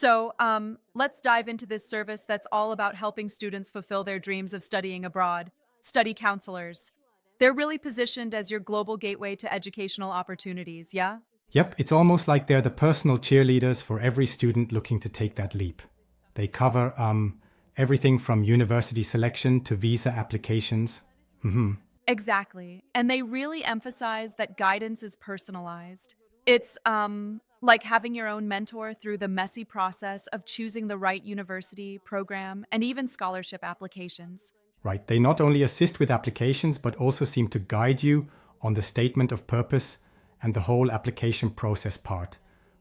Let's dive into this service that's all about helping students fulfill their dreams of studying abroad. Study counselors. They're really positioned as your global gateway to educational opportunities, yeah? Yep, it's almost like they're the personal cheerleaders for every student looking to take that leap. They cover everything from university selection to visa applications. Exactly. And they really emphasize that guidance is personalized. It's like having your own mentor through the messy process of choosing the right university, program, and even scholarship applications. Right, they not only assist with applications, but also seem to guide you on the statement of purpose and the whole application process part,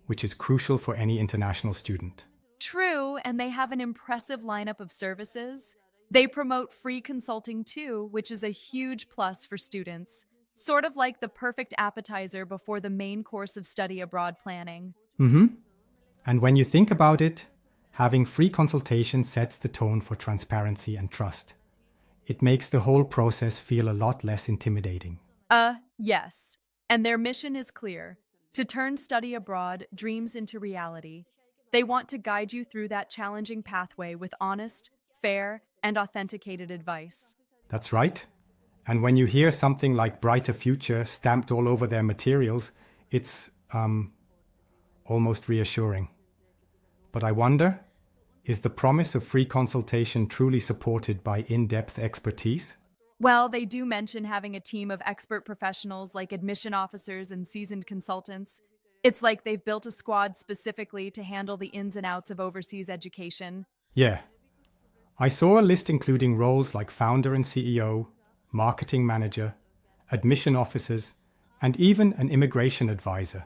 which is crucial for any international student. True, and they have an impressive lineup of services. They promote free consulting too, which is a huge plus for students. Sort of like the perfect appetizer before the main course of study abroad planning. And when you think about it, having free consultation sets the tone for transparency and trust. It makes the whole process feel a lot less intimidating. Yes. And their mission is clear to turn study abroad dreams into reality. They want to guide you through that challenging pathway with honest, fair, and authenticated advice. That's right. And when you hear something like brighter future stamped all over their materials, it's almost reassuring. But I wonder, is the promise of free consultation truly supported by in-depth expertise? Well, they do mention having a team of expert professionals like admission officers and seasoned consultants. It's like they've built a squad specifically to handle the ins and outs of overseas education. Yeah. I saw a list including roles like founder and CEO, marketing manager, admission officers, and even an immigration advisor.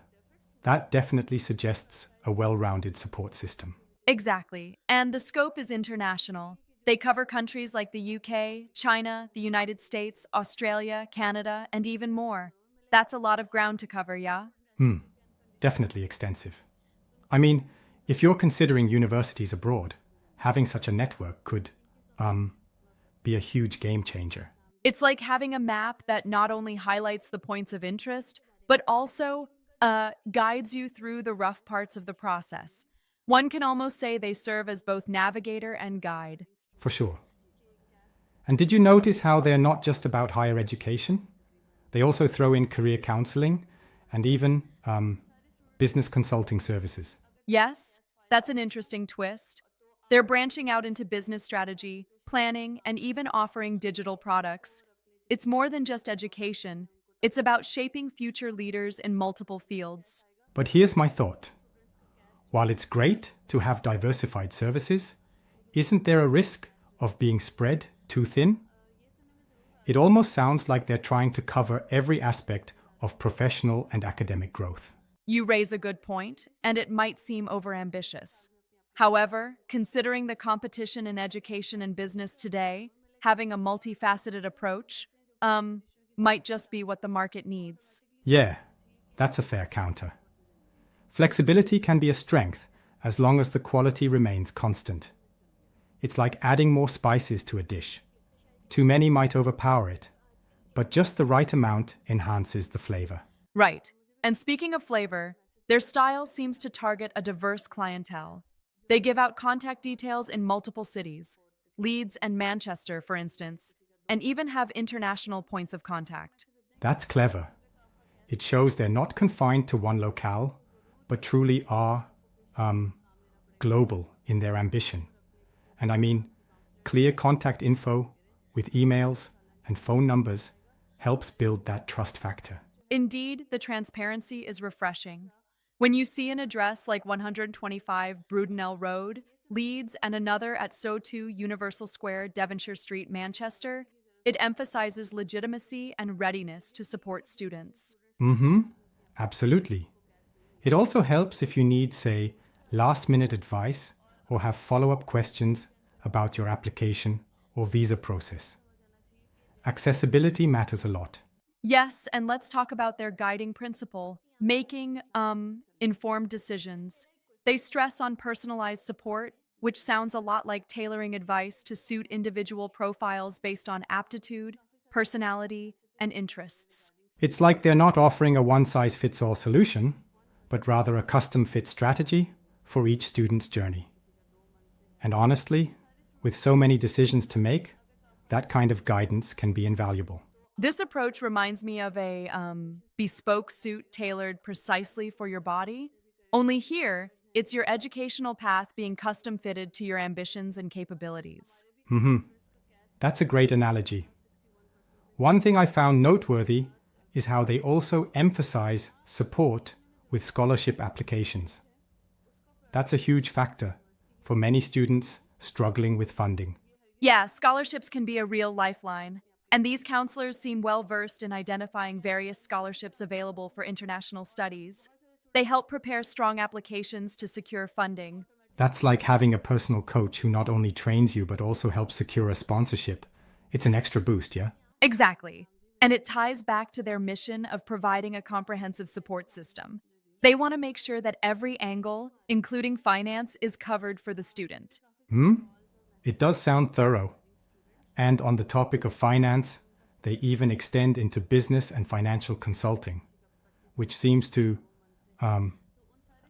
That definitely suggests a well-rounded support system. Exactly. And the scope is international. They cover countries like the UK, China, the United States, Australia, Canada, and even more. That's a lot of ground to cover, yeah? Definitely extensive. I mean, if you're considering universities abroad, having such a network could be a huge game changer. It's like having a map that not only highlights the points of interest, but also guides you through the rough parts of the process. One can almost say they serve as both navigator and guide. For sure. And did you notice how they're not just about higher education? They also throw in career counseling and even business consulting services. Yes, that's an interesting twist. They're branching out into business strategy, planning, and even offering digital products. It's more than just education. It's about shaping future leaders in multiple fields. But here's my thought. While it's great to have diversified services, isn't there a risk of being spread too thin? It almost sounds like they're trying to cover every aspect of professional and academic growth. You raise a good point, and it might seem overambitious. However, considering the competition in education and business today, having a multifaceted approach, might just be what the market needs. Yeah, that's a fair counter. Flexibility can be a strength as long as the quality remains constant. It's like adding more spices to a dish. Too many might overpower it, but just the right amount enhances the flavor. Right. And speaking of flavor, their style seems to target a diverse clientele. They give out contact details in multiple cities, Leeds and Manchester, for instance, and even have international points of contact. That's clever. It shows they're not confined to one locale, but truly are global in their ambition. And I mean, clear contact info with emails and phone numbers helps build that trust factor. Indeed, the transparency is refreshing. When you see an address like 125 Brudenell Road, Leeds, and another at So2 Universal Square, Devonshire Street, Manchester, it emphasizes legitimacy and readiness to support students. Absolutely. It also helps if you need, say, last-minute advice or have follow-up questions about your application or visa process. Accessibility matters a lot. Yes, and let's talk about their guiding principle, making informed decisions. They stress on personalized support, which sounds a lot like tailoring advice to suit individual profiles based on aptitude, personality, and interests. It's like they're not offering a one-size-fits-all solution, but rather a custom-fit strategy for each student's journey. And honestly, with so many decisions to make, that kind of guidance can be invaluable. This approach reminds me of a bespoke suit tailored precisely for your body. Only here, it's your educational path being custom fitted to your ambitions and capabilities. That's a great analogy. One thing I found noteworthy is how they also emphasize support with scholarship applications. That's a huge factor for many students struggling with funding. Yeah, scholarships can be a real lifeline, and these counselors seem well versed in identifying various scholarships available for international studies. They help prepare strong applications to secure funding. That's like having a personal coach who not only trains you but also helps secure a sponsorship. It's an extra boost, yeah? Exactly. And it ties back to their mission of providing a comprehensive support system. They want to make sure that every angle, including finance, is covered for the student. It does sound thorough. And on the topic of finance, they even extend into business and financial consulting, which seems to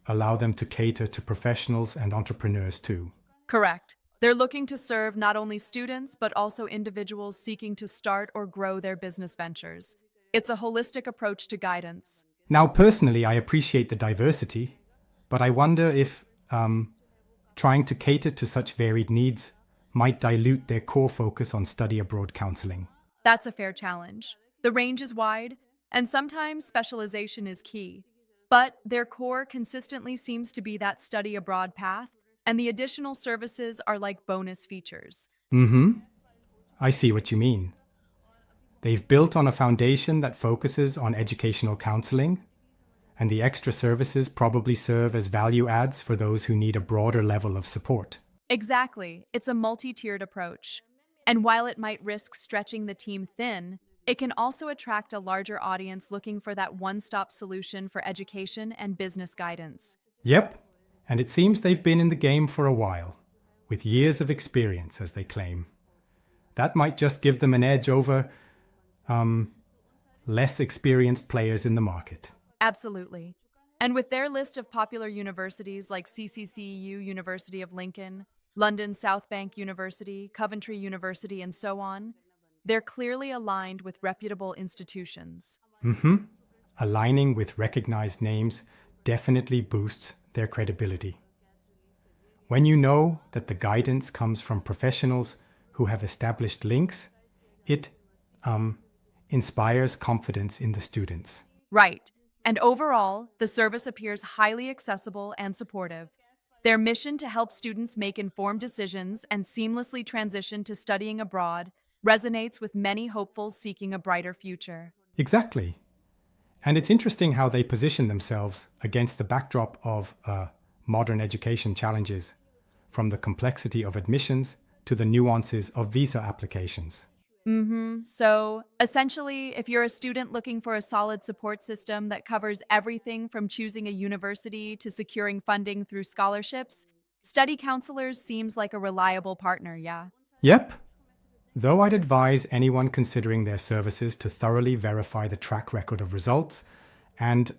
allow them to cater to professionals and entrepreneurs too. Correct. They're looking to serve not only students, but also individuals seeking to start or grow their business ventures. It's a holistic approach to guidance. Now, personally, I appreciate the diversity, but I wonder if trying to cater to such varied needs might dilute their core focus on study abroad counseling. That's a fair challenge. The range is wide, and sometimes specialization is key. But their core consistently seems to be that study abroad path, and the additional services are like bonus features. I see what you mean. They've built on a foundation that focuses on educational counseling, and the extra services probably serve as value adds for those who need a broader level of support. Exactly. It's a multi-tiered approach. And while it might risk stretching the team thin, it can also attract a larger audience looking for that one-stop solution for education and business guidance. Yep, and it seems they've been in the game for a while, with years of experience, as they claim. That might just give them an edge over less experienced players in the market. Absolutely. And with their list of popular universities like CCCU University of Lincoln, London South Bank University, Coventry University, and so on, they're clearly aligned with reputable institutions. Aligning with recognized names definitely boosts their credibility. When you know that the guidance comes from professionals who have established links, it inspires confidence in the students. Right. And overall, the service appears highly accessible and supportive. Their mission to help students make informed decisions and seamlessly transition to studying abroad resonates with many hopefuls seeking a brighter future. Exactly. And it's interesting how they position themselves against the backdrop of modern education challenges, from the complexity of admissions to the nuances of visa applications. So, essentially, if you're a student looking for a solid support system that covers everything from choosing a university to securing funding through scholarships, Study Counselors seems like a reliable partner, yeah? Yep. Though I'd advise anyone considering their services to thoroughly verify the track record of results and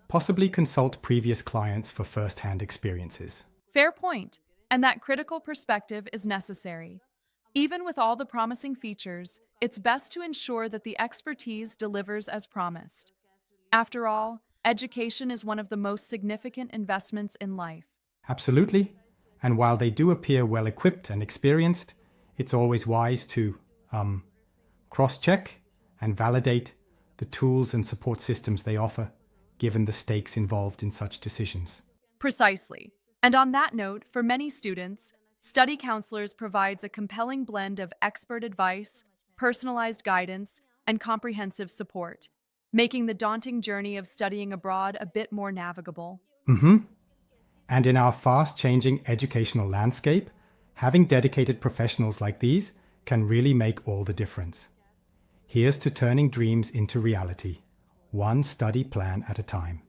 possibly consult previous clients for first-hand experiences. Fair point. And that critical perspective is necessary. Even with all the promising features, it's best to ensure that the expertise delivers as promised. After all, education is one of the most significant investments in life. Absolutely. And while they do appear well-equipped and experienced, it's always wise to cross-check and validate the tools and support systems they offer, given the stakes involved in such decisions. Precisely. And on that note, for many students, Study Counselors provides a compelling blend of expert advice, personalized guidance, and comprehensive support, making the daunting journey of studying abroad a bit more navigable. And in our fast-changing educational landscape, having dedicated professionals like these can really make all the difference. Here's to turning dreams into reality, one study plan at a time.